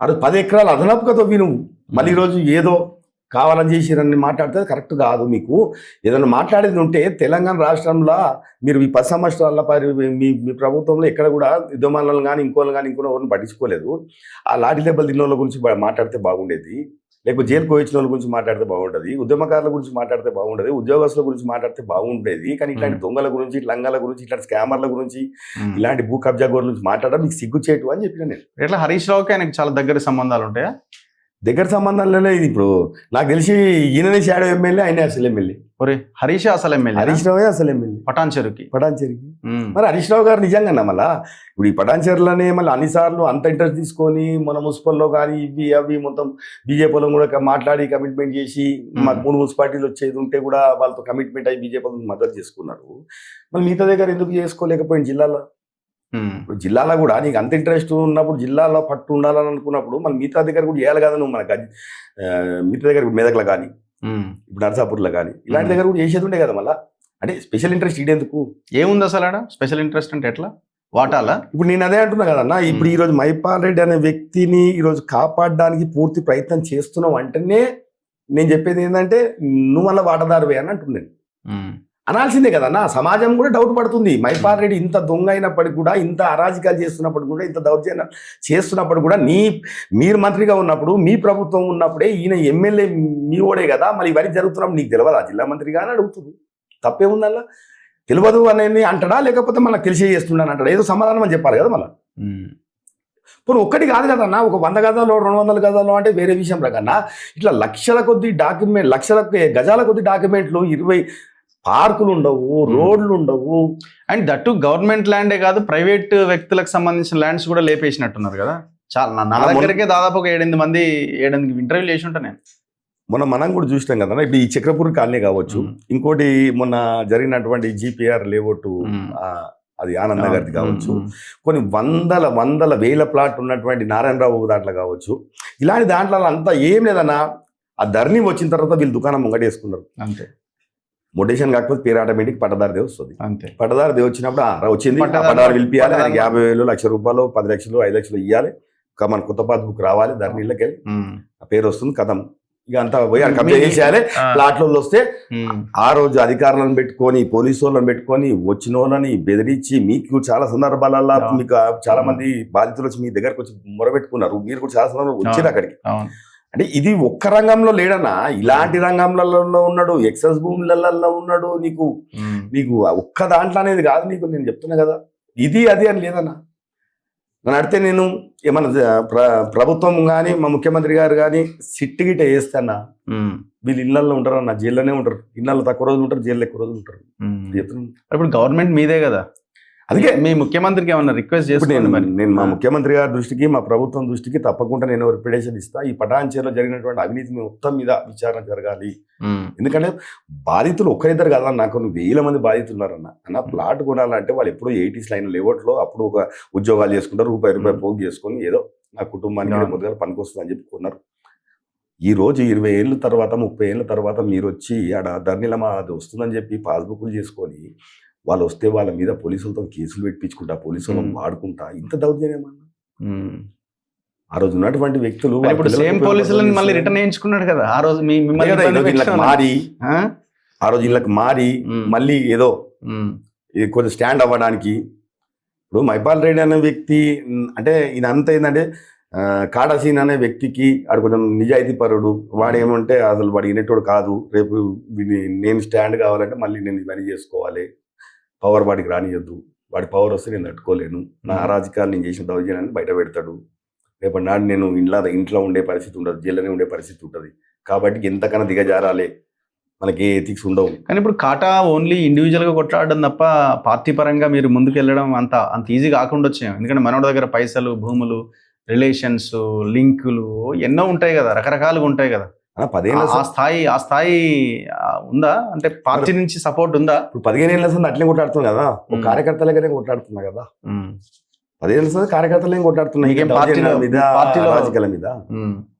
అది 10 ఎకరాలు అదనపుగా తవ్వి నువ్వు మళ్ళీ ఈరోజు ఏదో కావాలని చేసిరని మాట్లాడితే కరెక్ట్ కాదు. మీకు ఏదైనా మాట్లాడేది ఉంటే తెలంగాణ రాష్ట్రంలో మీరు ఈ 10 సంవత్సరాల మీ మీ ప్రభుత్వంలో ఎక్కడ కూడా ఉద్యమాలను కానీ ఇంకోని ఎవరిని పట్టించుకోలేదు. ఆ లాఠీ దెబ్బలు తిన్నోళ్ళ గురించి మాట్లాడితే బాగుండేది, లేకపోతే జైలుకు వచ్చిన వాళ్ళ గురించి మాట్లాడితే బాగుంటుంది, ఉద్యమకారుల గురించి మాట్లాడితే బాగుండేది, ఉద్యోగస్తుల గురించి మాట్లాడితే బాగుండేది. కానీ ఇట్లాంటి దొంగల గురించి, లంగాల గురించి, ఇట్లాంటి స్కామర్ల గురించి, ఇలాంటి భూ కబ్జా గోర్ల గురించి మాట్లాడడం మీకు సిగ్గుచేటు అని చెప్పిన నేను. ఎట్లా హరీష్ రావుకి ఆయనకి చాలా దగ్గర సంబంధాలు ఉంటాయా? దగ్గర సంబంధాలనే ఇది. ఇప్పుడు నాకు తెలిసి ఈయననే షాడో ఎమ్మెల్యే, ఆయన అసలు ఎమ్మెల్యే. ఒరే హరీష్ అసలు ఎమ్మెల్యే, హరీష్ రావే అసలు ఎమ్మెల్యే పటాన్చెరుకి. మరి హరీష్ రావు గారు నిజంగా మళ్ళా ఇప్పుడు ఈ పటాన్చెరులోనే మళ్ళీ అన్నిసార్లు అంత ఇంట్రెస్ట్ తీసుకొని మన మున్సిపల్లో కానీ ఇవి అవి మొత్తం బీజేపీలో కూడా మాట్లాడి కమిట్మెంట్ చేసి మాకు 3 మున్సిపాలిటీలు వచ్చేది ఉంటే కూడా వాళ్ళతో కమిట్మెంట్ అయ్యి బీజేపీలో మద్దతు చేసుకున్నారు. మళ్ళీ మిగతా దగ్గర ఎందుకు చేసుకోలేకపోయింది జిల్లాలో? ఇప్పుడు జిల్లాలో కూడా నీకు అంత ఇంట్రెస్ట్ ఉన్నప్పుడు, జిల్లాలో పట్టు ఉండాలని అనుకున్నప్పుడు మళ్ళీ మిగతా దగ్గర కూడా చేయాలి కదా నువ్వు. మనకు మిగతా దగ్గర మెదక్లో కానీ ఇప్పుడు నర్సాపూర్లో కానీ ఇలాంటి దగ్గర కూడా చేసేది ఉండే కదా. మళ్ళీ అంటే స్పెషల్ ఇంట్రెస్ట్ ఇదేందుకు? ఏముంది అసలు ఆడ స్పెషల్ ఇంట్రెస్ట్ అంటే ఎట్లా వాటాలా? ఇప్పుడు నేను అదే అంటున్నా కదన్నా. ఇప్పుడు ఈరోజు మైపాల్ రెడ్డి అనే వ్యక్తిని ఈరోజు కాపాడడానికి పూర్తి ప్రయత్నం చేస్తున్నావు అంటేనే నేను చెప్పేది ఏంటంటే నువ్వు మళ్ళీ వాటాదారువే అని అంటున్నాను. అనాల్సిందే కదన్నా. సమాజం కూడా డౌట్ పడుతుంది. మైపాల్ రెడ్డి ఇంత దొంగ అయినప్పటికి కూడా, ఇంత అరాజకాలు చేస్తున్నప్పుడు కూడా, ఇంత దౌర్జన్యం చేస్తున్నప్పుడు కూడా మీరు మంత్రిగా ఉన్నప్పుడు, మీ ప్రభుత్వం ఉన్నప్పుడే ఈయన ఎమ్మెల్యే మీ ఓడే కదా. మరి ఇవన్నీ జరుగుతున్నప్పుడు నీకు తెలియదా జిల్లా మంత్రిగా అని అడుగుతుంది. తప్పే ఉందల్లా. తెలియదు అనేది అంటాడా, లేకపోతే మనకు తెలిసే చేస్తున్నాను అంటాడా? ఏదో సమాధానం అని చెప్పాలి కదా మళ్ళీ. ఇప్పుడు ఒక్కటి కాదు కదన్నా, ఒక 100 గజాలు 200 గజాలు అంటే వేరే విషయం కన్నా. ఇట్లా లక్షల కొద్ది డాక్యుమెంట్, లక్షల గజాల కొద్ది డాక్యుమెంట్లు, 20 పార్కులు ఉండవు, రోడ్లు ఉండవు. అండ్ దట్టు గవర్నమెంట్ ల్యాండే కాదు, ప్రైవేట్ వ్యక్తులకు సంబంధించిన ల్యాండ్స్ కూడా లేపేసినట్టున్నారు కదా. చాలా నా దగ్గరకే దాదాపు ఒక 7-8 మంది ఇంటర్వ్యూలు చేసి ఉంటాను నేను. మనం కూడా చూసినాం కదా. ఇప్పుడు ఈ చక్రపూర్ కాలనీ కావచ్చు, ఇంకోటి మొన్న జరిగినటువంటి జీపీఆర్ లేఅవుట్ అది ఆనంద్ నగర్ది కావచ్చు, కొన్ని వందల వేల ప్లాట్ ఉన్నటువంటి నారాయణరావు దాంట్లో కావచ్చు. ఇలాంటి దాంట్లో అంతా ఏం లేదన్నా, ఆ ధరణి వచ్చిన తర్వాత వీళ్ళు దుకాణం ముంగటేసుకున్నారు అంతే. మొటేషన్ కాకపోతే పేరు ఆటోమేటిక్ పట్టదారి వస్తుంది అంతే. పట్టదారి వచ్చినప్పుడు వచ్చింది, పట్టదారు పిలిపియాలి, ఆయనకి 50,000, ₹1,00,000, 10 లక్షలు, 5 లక్షలు ఇవ్వాలి. మన కొత్త పాస్బుక్ రావాలి, ధరణిలోకి వెళ్ళి ఆ పేరు వస్తుంది, కథం ఇక అంతా పోయి కంప్లైంట్ చేసేయాలి. ప్లాట్లో వస్తే ఆ రోజు అధికారులను పెట్టుకొని, పోలీసు వాళ్ళని పెట్టుకొని, వచ్చిన వాళ్ళని బెదిరించి, మీకు చాలా సందర్భాలలో మీకు చాలా మంది బాధితులు వచ్చి మీ దగ్గరకు వచ్చి మొరబెట్టుకున్నారు. మీరు కూడా చాలా సందర్భాలు వచ్చారు అక్కడికి. అంటే ఇది ఒక్క రంగంలో లేడన్నా, ఇలాంటి రంగంలలో ఉన్నాడు, ఎక్సెస్ భూములలో ఉన్నాడు. నీకు ఒక్క దాంట్లో అనేది కాదు. నీకు నేను చెప్తున్నా కదా, ఇది అది అని లేదన్నా. నన్ను అడితే నేను ఏమన్నా ప్రభుత్వం కానీ, మా ముఖ్యమంత్రి గారు కానీ సిట్టు గిట్ట వేస్తానా, వీళ్ళు ఇళ్లలో ఉంటారన్నా, జైల్లోనే ఉంటారు. ఇళ్ళల్లో తక్కువ రోజులు ఉంటారు, జైల్లో ఎక్కువ రోజులు ఉంటారు. ఇప్పుడు గవర్నమెంట్ మీదే కదా, అందుకే మీ ముఖ్యమంత్రికి ఏమన్నా రిక్వెస్ట్ చేస్తున్నాను. నేను మా ముఖ్యమంత్రి గారి దృష్టికి, మా ప్రభుత్వం దృష్టికి తప్పకుండా నేను రిప్రజెంటేషన్ ఇస్తా. ఈ పటాన్చెరులో జరిగినటువంటి అవినీతి మొత్తం మీద విచారణ జరగాలి. ఎందుకంటే బాధితులు ఒక్కరిద్దరు కదా, నాకు 1000 మంది బాధితులు ఉన్నారన్న. అన్న ప్లాట్ కొనాలంటే వాళ్ళు ఎప్పుడో 80s లైన్ లేవట్లో అప్పుడు ఒక ఉద్యోగాలు చేసుకుంటారు, రూపాయి పోగు చేసుకొని ఏదో నా కుటుంబానికి మొదలు పనికొస్తుంది అని చెప్పి కొన్నారు. ఈ రోజు 20 ఏళ్ళ తర్వాత, 30 ఏళ్ళ తర్వాత మీరు వచ్చి ఆడ ధరణిలో అది వస్తుందని చెప్పి పాస్బుక్లు చేసుకొని వాళ్ళు వస్తే వాళ్ళ మీద పోలీసులతో కేసులు పెట్టించుకుంటా, పోలీసులను వాడుకుంటా, ఇంత దౌర్జన్యం అన్న. ఆ రోజు ఉన్నటువంటి వ్యక్తులు సేమ్ పోలీసులను మళ్ళీ రిటర్న్ చేయించుకున్నాడు కదా. ఆ రోజు ఇళ్ళకి మారి మళ్ళీ ఏదో కొంచెం స్టాండ్ అవ్వడానికి. ఇప్పుడు మైపాల్ రెడ్డి అనే వ్యక్తి అంటే ఈయన అంతా ఏంటంటే, కాడాసీన్ అనే వ్యక్తికి ఆడు కొంచెం నిజాయితీ పరుడు. వాడు ఏమంటే అసలు వాడు వినేటోడు కాదు. రేపు నేను స్టాండ్ కావాలంటే మళ్ళీ నేను ఇవన్నీ చేసుకోవాలి, పవర్ వాడికి రానియద్దు, వాడి పవర్ వస్తే నేను తట్టుకోలేను, నా అరాజకాలు నేను చేసిన దౌర్జన్యాన్ని బయట పెడతాడు, రేపటి నాడు నేను ఇంట్లో ఉండే పరిస్థితి ఉండదు, జైల్లోనే ఉండే పరిస్థితి ఉంటుంది. కాబట్టి ఎంతకన్నా దిగజారాలే, మనకి ఏ ఎథిక్స్ ఉండవు. కానీ ఇప్పుడు కాటా ఓన్లీ ఇండివిజువల్గా కొట్లాడడం తప్ప పార్టీ పరంగా మీరు ముందుకు వెళ్ళడం అంత ఈజీ కాకుండా వచ్చాయి. ఎందుకంటే మనోడి దగ్గర పైసలు, భూములు, రిలేషన్స్, లింకులు ఎన్నో ఉంటాయి కదా, రకరకాలుగా ఉంటాయి కదా. 10 ఏళ్ళ ఆ స్థాయి ఉందా? అంటే పార్టీ నుంచి సపోర్ట్ ఉందా? ఇప్పుడు 15 ఏళ్ళ అట్లే కొట్లాడుతున్నా కదా, ఒక కార్యకర్తలగానే కొట్లాడుతున్నా కదా. 15 ఏళ్ళ కార్యకర్తలు ఏం కొట్లాడుతున్నా మీద, రాజకీయాల మీద.